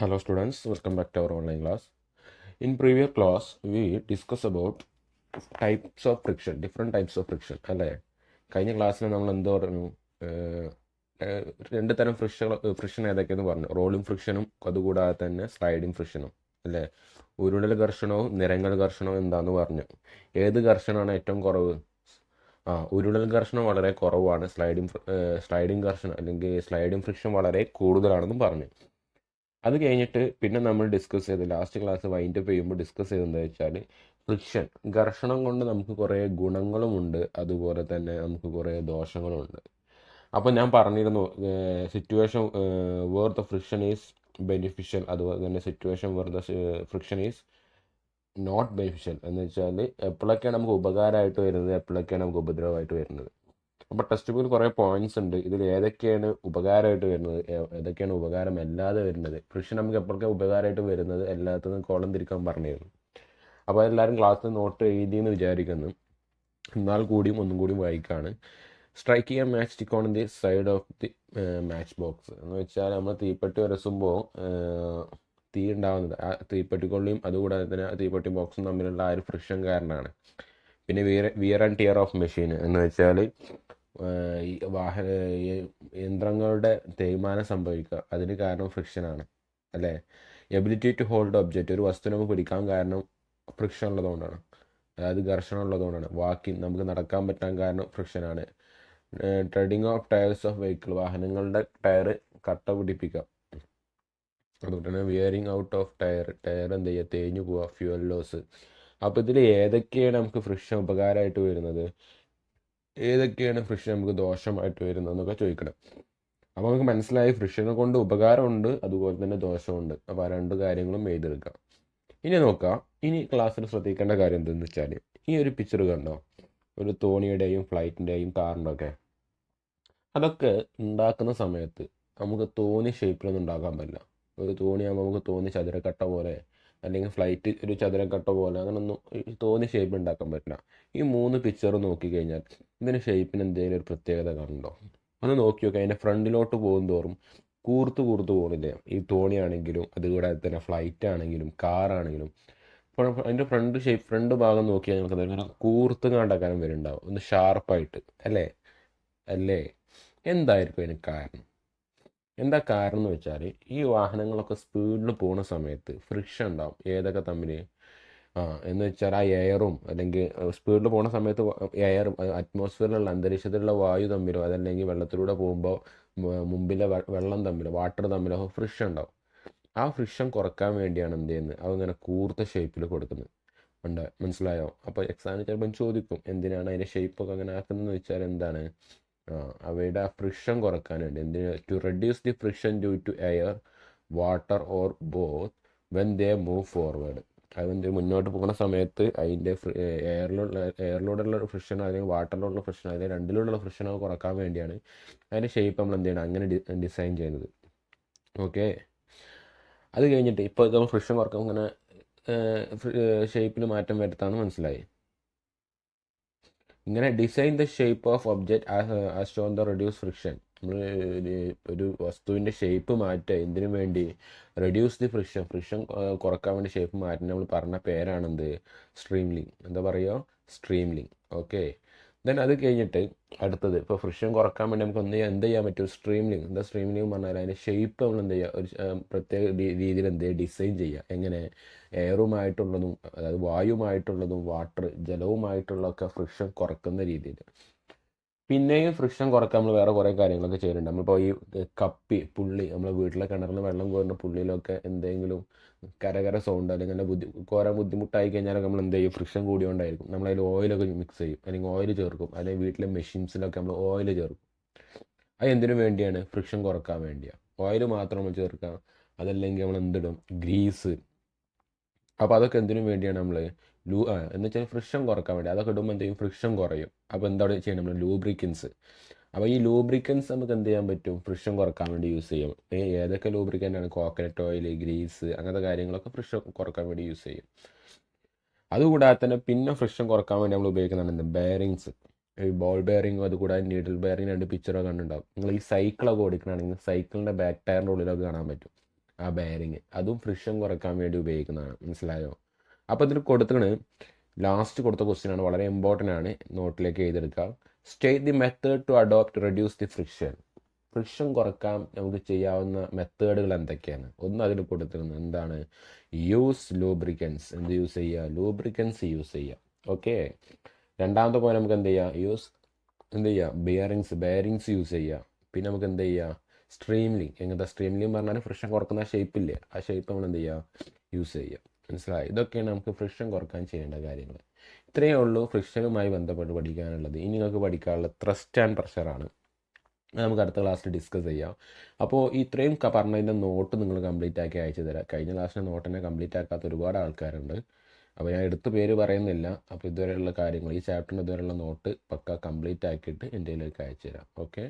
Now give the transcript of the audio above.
Hello students, welcome back to our online class. In previous class, we discussed about types of friction, different types of friction. അല്ലേ കഴിഞ്ഞ ക്ലാസ്സിൽ നമ്മൾ എന്താ പറഞ്ഞു? രണ്ട് തരം ഫ്രിക്ഷൻ ഏതൊക്കെയെന്ന് പറഞ്ഞു. റോളിംഗ് ഫ്രിക്ഷനും അതുകൂടാതെ തന്നെ സ്ലൈഡിങ് ഫ്രിക്ഷനും അല്ലേ. ഉരുളൽ ഘർഷണവും നിരങ്ങൽ ഘർഷണവും എന്താന്ന് പറഞ്ഞു. ഏത് ഘർഷണമാണ് ഏറ്റവും കുറവ്? ഉരുളൽ ഘർഷണം വളരെ കുറവാണ്. സ്ലൈഡിങ് ഘർഷണം അല്ലെങ്കിൽ സ്ലൈഡിങ് ഫ്രിക്ഷൻ വളരെ കൂടുതലാണെന്നും പറഞ്ഞു. അത് കഴിഞ്ഞിട്ട് പിന്നെ നമ്മൾ ഡിസ്കസ് ചെയ്ത് ലാസ്റ്റ് ക്ലാസ് വൈൻഡപ്പ് ചെയ്യുമ്പോൾ ഡിസ്കസ് ചെയ്തെന്താ വെച്ചാൽ ഫ്രിക്ഷൻ ഘർഷണം കൊണ്ട് നമുക്ക് കുറേ ഗുണങ്ങളുമുണ്ട്, അതുപോലെ തന്നെ നമുക്ക് കുറേ ദോഷങ്ങളുമുണ്ട്. അപ്പോൾ ഞാൻ പറഞ്ഞിരുന്നു situation where the friction is beneficial, അതുപോലെ തന്നെ situation where the friction is not beneficial എന്ന് വെച്ചാൽ എപ്പോഴൊക്കെയാണ് നമുക്ക് ഉപകാരമായിട്ട് വരുന്നത്, എപ്പോഴൊക്കെയാണ് നമുക്ക് ഉപദ്രവമായിട്ട് വരുന്നത്. അപ്പോൾ ടെക്സ്റ്റ് ബുക്കിൽ കുറേ പോയിന്റ്സ് ഉണ്ട്. ഇതിൽ ഏതൊക്കെയാണ് ഉപകാരമായിട്ട് വരുന്നത്, ഏതൊക്കെയാണ് ഉപകാരമല്ലാതെ വരുന്നത്, ഫ്രിക്ഷൻ നമുക്ക് എപ്പോഴൊക്കെ ഉപകാരമായിട്ട് വരുന്നത് എല്ലാത്തിനും കോളം തിരിക്കാൻ പറഞ്ഞിരുന്നു. അപ്പോൾ എല്ലാവരും ക്ലാസ്സിൽ നോട്ട് എഴുതിയെന്ന് വിചാരിക്കുന്നു. എന്നാൽ കൂടിയും ഒന്നും കൂടിയും വായിക്കാണ്. Striking a match stick on the side of the match box എന്ന് വെച്ചാൽ നമ്മൾ തീപ്പെട്ടി ഉരസുമ്പോൾ തീ ഉണ്ടാകുന്നത് ആ തീപ്പെട്ടിക്കൊള്ളിയും അതുകൂടാതെ തന്നെ തീപ്പെട്ടി ബോക്സും തമ്മിലുള്ള ആ ഒരു ഫ്രിക്ഷൻ കാരണമാണ്. പിന്നെ wear and tear of machine എന്ന് വെച്ചാൽ ഈ യന്ത്രങ്ങളുടെ തേയ്മാനം സംഭവിക്കുക, അതിന് കാരണം ഫ്രിക്ഷനാണ് അല്ലേ. എബിലിറ്റി ടു ഹോൾഡ് ഒബ്ജക്റ്റ്, ഒരു വസ്തു നമുക്ക് പിടിക്കാൻ കാരണം ഫ്രിക്ഷൻ ഉള്ളതുകൊണ്ടാണ്, അതായത് ഘർഷണം ഉള്ളതുകൊണ്ടാണ്. വാക്കിംഗ്, നമുക്ക് നടക്കാൻ പറ്റാൻ കാരണം ഫ്രിക്ഷനാണ്. Treading of tyres of vehicle, വാഹനങ്ങളുടെ ടയർ കട്ട പിടിപ്പിക്കുക. അതുകൊണ്ട് തന്നെ വിയറിങ് ഔട്ട് ഓഫ് ടയർ എന്ത് ചെയ്യുക, തേഞ്ഞു പോവുക, ഫ്യൂവൽ ലോസ്. അപ്പോൾ ഇതിൽ ഏതൊക്കെയാണ് നമുക്ക് ഫ്രിക്ഷൻ ഉപകാരമായിട്ട് വരുന്നത്, ഏതൊക്കെയാണ് ഫ്രിക്ഷൻ നമുക്ക് ദോഷമായിട്ട് വരുന്നത് എന്നൊക്കെ ചോദിക്കണം. അപ്പോൾ നമുക്ക് മനസ്സിലായി ഫ്രിക്ഷനെ കൊണ്ട് ഉപകാരമുണ്ട് അതുപോലെ തന്നെ ദോഷമുണ്ട്. അപ്പോൾ ആ രണ്ട് കാര്യങ്ങളും എഴുതിയെടുക്കാം. ഇനി നോക്കാം. ഇനി ക്ലാസ്സിൽ ശ്രദ്ധിക്കേണ്ട കാര്യം എന്തെന്ന് വെച്ചാൽ, ഈ ഒരു പിക്ചർ കണ്ടോ, ഒരു തോണിയുടെയും ഫ്ലൈറ്റിൻ്റെയും കാറിൻ്റെ ഒക്കെ, അതൊക്കെ ഉണ്ടാക്കുന്ന സമയത്ത് നമുക്ക് തോന്നി ഷേപ്പിലൊന്നും ഉണ്ടാക്കാൻ പറ്റില്ല. ഒരു തോണിയാകുമ്പോൾ നമുക്ക് തോന്നി ചതുരക്കട്ട പോലെ, അല്ലെങ്കിൽ ഫ്ലൈറ്റ് ഒരു ചതുരക്കട്ട പോലെ, അങ്ങനൊന്നും തോന്നി ഷേപ്പ് ഉണ്ടാക്കാൻ പറ്റില്ല. ഈ മൂന്ന് പിക്ചർ നോക്കിക്കഴിഞ്ഞാൽ ഇതിന് ഷേപ്പിന് എന്തെങ്കിലും ഒരു പ്രത്യേകത കണ്ടോ? ഒന്ന് നോക്കി നോക്കുക. അതിൻ്റെ ഫ്രണ്ടിലോട്ട് പോകും തോറും കൂർത്ത് പോകുന്നില്ലേ, ഈ തോണിയാണെങ്കിലും അതുകൂടാതെ തന്നെ ഫ്ലൈറ്റ് ആണെങ്കിലും കാറാണെങ്കിലും. ഇപ്പോൾ അതിൻ്റെ ഫ്രണ്ട് ഭാഗം നോക്കിയാൽ നമുക്ക് അതിങ്ങനെ കൂർത്ത് കണ്ടാക്കാനും വരുന്നുണ്ടാവും, ഒന്ന് ഷാർപ്പായിട്ട് അല്ലേ. അല്ലേ, എന്തായിരിക്കും അതിന് കാരണം? എന്താ കാരണം എന്ന് വെച്ചാൽ, ഈ വാഹനങ്ങളൊക്കെ സ്പീഡിൽ പോകുന്ന സമയത്ത് ഫ്രിക്ഷൻ ഉണ്ടാവും. ഏതൊക്കെ തമ്മിൽ? എന്ന് വെച്ചാൽ ആ എയറും, അല്ലെങ്കിൽ സ്പീഡിൽ പോകുന്ന സമയത്ത് എയറും അറ്റ്മോസ്ഫിയറിലുള്ള അന്തരീക്ഷത്തിലുള്ള വായു തമ്മിലോ, അതല്ലെങ്കിൽ വെള്ളത്തിലൂടെ പോകുമ്പോൾ മുമ്പിലെ വെള്ളം തമ്മിലോ, വാട്ടർ തമ്മിലോ ഫ്രിക്ഷൻ ഉണ്ടാവും. ആ ഫ്രിക്ഷൻ കുറക്കാൻ വേണ്ടിയാണ് എന്ത് ചെയ്യുന്നത്, അതിങ്ങനെ കൂർത്ത ഷേപ്പിൽ കൊടുക്കുന്നത്. ഉണ്ട്, മനസ്സിലായോ? അപ്പോൾ എക്സാമിന് ചിലപ്പം ചോദിക്കും എന്തിനാണ് അതിൻ്റെ ഷേപ്പൊക്കെ അങ്ങനെ ആക്കുന്നതെന്ന് വെച്ചാൽ എന്താണ്, അവയുടെ ആ ഫ്രിക്ഷൻ കുറക്കാൻ വേണ്ടി. എന്തിന്? To reduce the friction due to air, water or both when they move forward. അത് മുന്നോട്ട് പോകുന്ന സമയത്ത് അതിൻ്റെ എയറിലൂടെയുള്ള ഫ്രിക്ഷൻ അല്ലെങ്കിൽ വാട്ടറിലുള്ള ഫ്രിക്ഷൻ, അല്ലെങ്കിൽ രണ്ടിലുള്ള ഫ്രിക്ഷനൊക്കെ കുറക്കാൻ വേണ്ടിയാണ് അതിൻ്റെ ഷേപ്പ് നമ്മൾ എന്ത് ചെയ്യണം, അങ്ങനെ ഡിസൈൻ ചെയ്യുന്നത്. ഓക്കെ, അത് കഴിഞ്ഞിട്ട് ഇപ്പോൾ നമ്മൾ ഫ്രിക്ഷൻ കുറക്കാൻ ഇങ്ങനെ ഷേപ്പിൽ മാറ്റം വരുത്താമെന്ന് മനസ്സിലായി. ഇങ്ങനെ design the shape of object as shown the reduce friction. നമ്മൾ ഒരു വസ്തുവിൻ്റെ ഷേപ്പ് മാറ്റുക എന്തിനു വേണ്ടി? റെഡ്യൂസ് ദി ഫ്രിക്ഷൻ കുറക്കാൻ വേണ്ടി ഷേപ്പ് മാറ്റുന്ന നമ്മൾ പറഞ്ഞ പേരാണെന്ത്? സ്ട്രീംലിംഗ്. എന്താ പറയുക? സ്ട്രീംലിംഗ്. ഓക്കെ, ദെൻ അത് കഴിഞ്ഞിട്ട് അടുത്തത്, ഇപ്പോൾ ഫ്രിക്ഷൻ കുറക്കാൻ വേണ്ടി നമുക്ക് എന്ത് ചെയ്യാൻ പറ്റും? സ്ട്രീംലിംഗ്. എന്താ സ്ട്രീംലിംഗ് പറഞ്ഞാൽ അതിൻ്റെ ഷേപ്പ് നമ്മൾ എന്ത് ചെയ്യുക, ഒരു പ്രത്യേക രീതിയിൽ എന്ത് ചെയ്യുക, ഡിസൈൻ ചെയ്യുക. എങ്ങനെ? എയറുമായിട്ടുള്ളതും, അതായത് വായുമായിട്ടുള്ളതും ജലവുമായിട്ടുള്ളതൊക്കെ ഫ്രിക്ഷൻ കുറക്കുന്ന രീതിയിൽ. പിന്നെയും ഫ്രിക്ഷൻ കുറക്കാൻ നമ്മൾ വേറെ കുറേ കാര്യങ്ങളൊക്കെ ചെയ്യുന്നുണ്ട്. നമ്മളിപ്പോൾ ഈ പുള്ളി, നമ്മളെ വീട്ടിലെ കിണറിൽ വെള്ളം കോരുന്ന പുള്ളിയിലൊക്കെ എന്തെങ്കിലും കരകര സൗണ്ട് അല്ലെങ്കിൽ കോരാൻ ബുദ്ധിമുട്ടായി കഴിഞ്ഞാലൊക്കെ നമ്മൾ എന്ത് ചെയ്യും? ഫ്രിക്ഷൻ കൂടിയോണ്ടായിരിക്കും. നമ്മളതിൽ ഓയിലൊക്കെ മിക്സ് ചെയ്യും, അല്ലെങ്കിൽ ഓയിൽ ചേർക്കും, അല്ലെങ്കിൽ വീട്ടിലെ മെഷീൻസിലൊക്കെ നമ്മൾ ഓയിൽ ചേർക്കും. അത് എന്തിനു വേണ്ടിയാണ്? ഫ്രിക്ഷൻ കുറക്കാൻ വേണ്ടിയാണ്. ഓയിൽ മാത്രം നമ്മൾ ചേർക്കാം, അതല്ലെങ്കിൽ നമ്മൾ എന്തിടും? ഗ്രീസ്. അപ്പോൾ അതൊക്കെ എന്തിനു വേണ്ടിയാണ് നമ്മൾ എന്ന് വെച്ചാൽ ഫ്രിക്ഷൻ കുറക്കാൻ വേണ്ടി. അതൊക്കെ ഇടുമ്പോൾ എന്ത് ചെയ്യും? ഫ്രിക്ഷൻ കുറയും. അപ്പോൾ എന്താണ് ചെയ്യണം? നമ്മൾ ലൂബ്രിക്കൻസ്. അപ്പോൾ ഈ ലൂബ്രിക്കൻസ് നമുക്ക് എന്ത് ചെയ്യാൻ പറ്റും? ഫ്രിക്ഷൻ കുറക്കാൻ വേണ്ടി യൂസ് ചെയ്യും. ഏതൊക്കെ ലൂബ്രിക്കൻ്റ് ആണ്? കോക്കനട്ട് ഓയിൽ, ഗ്രീസ്, അങ്ങനത്തെ കാര്യങ്ങളൊക്കെ ഫ്രിക്ഷൻ കുറക്കാൻ വേണ്ടി യൂസ് ചെയ്യും. അതുകൂടാതെ തന്നെ പിന്നെ ഫ്രിക്ഷൻ കുറക്കാൻ വേണ്ടി നമ്മൾ ഉപയോഗിക്കുന്നതാണ് എന്ത്? ബെയറിങ്സ്. ഈ ബോൾ ബെയറിങ്ങും അതുകൂടാതെ നീഡിൽ ബെയറിങ് രണ്ട് പിക്ചറൊക്കെ കണ്ടിട്ടുണ്ടാവും. നിങ്ങൾ ഈ സൈക്കിളൊക്കെ ഓടിക്കണമെങ്കിൽ സൈക്കിളിൻ്റെ ബാക്ക് ടയറിൻ്റെ ഉള്ളിലൊക്കെ കാണാൻ പറ്റും. ആ ബെയറിങ്, അതും ഫ്രിക്ഷൻ കുറയ്ക്കാൻ വേണ്ടി ഉപയോഗിക്കുന്നതാണ്. മനസ്സിലായോ? അപ്പോൾ ഇതിൽ കൊടുത്തിട്ട് ലാസ്റ്റ് കൊടുത്ത ക്വസ്റ്റ്യൻ ആണ്, വളരെ ഇമ്പോർട്ടൻ്റ് ആണ്, നോട്ടിലേക്ക് എഴുതിയെടുക്കുക. State the method to adopt reduce the friction. Friction കുറക്കാൻ നമുക്ക് ചെയ്യാവുന്ന മെത്തേഡുകൾ എന്തൊക്കെയാണ്? ഒന്ന് അതിൽ കൊടുത്തിരുന്നത് എന്താണ്? Use lubricants. എന്ത് യൂസ് ചെയ്യുക? ലൂബ്രിക്കൻസ് യൂസ് ചെയ്യുക. ഓക്കെ. രണ്ടാമത്തെ പോലെ നമുക്ക് എന്ത് ചെയ്യുക? എന്ത് ചെയ്യുക? ബെയറിങ്സ് യൂസ് ചെയ്യുക. പിന്നെ നമുക്ക് എന്ത് ചെയ്യുക? സ്ട്രീംലിംഗ്. എങ്ങനത്തെ സ്ട്രീംലിംഗ് പറഞ്ഞാൽ ഫ്രിക്ഷൻ കുറക്കുന്ന ഷേപ്പില്ലേ, ആ ഷേപ്പ് നമ്മൾ എന്ത് ചെയ്യുക? യൂസ് ചെയ്യുക. മനസ്സിലായി? ഇതൊക്കെയാണ് നമുക്ക് ഫ്രിക്ഷൻ കുറക്കാൻ ചെയ്യേണ്ട കാര്യങ്ങൾ. ഇത്രയേ ഉള്ളൂ ഫ്രിക്ഷനുമായി ബന്ധപ്പെട്ട് പഠിക്കാനുള്ളത്. ഇനി നിങ്ങൾക്ക് പഠിക്കാനുള്ളത് ത്രസ്റ്റ് ആൻഡ് പ്രഷറാണ്. നമുക്ക് അടുത്ത ക്ലാസ്സിൽ ഡിസ്കസ് ചെയ്യാം. അപ്പോൾ ഇത്രയും പറഞ്ഞതിൻ്റെ നോട്ട് നിങ്ങൾ കംപ്ലീറ്റ് ആക്കി അയച്ചു തരാം. കഴിഞ്ഞ ക്ലാസ്സിൻ്റെ നോട്ട് തന്നെ കംപ്ലീറ്റ് ആക്കാത്ത ഒരുപാട് ആൾക്കാരുണ്ട്. അപ്പോൾ ഞാൻ എടുത്ത് പേര് പറയുന്നില്ല. അപ്പോൾ ഇതുവരെയുള്ള കാര്യങ്ങൾ, ഈ ചാപ്റ്ററിൻ്റെ ഇതുവരെയുള്ള നോട്ട് പക്ക കംപ്ലീറ്റ് ആക്കിയിട്ട് എൻ്റെ കയ്യിലേക്ക് അയച്ചു തരാം. ഓക്കെ.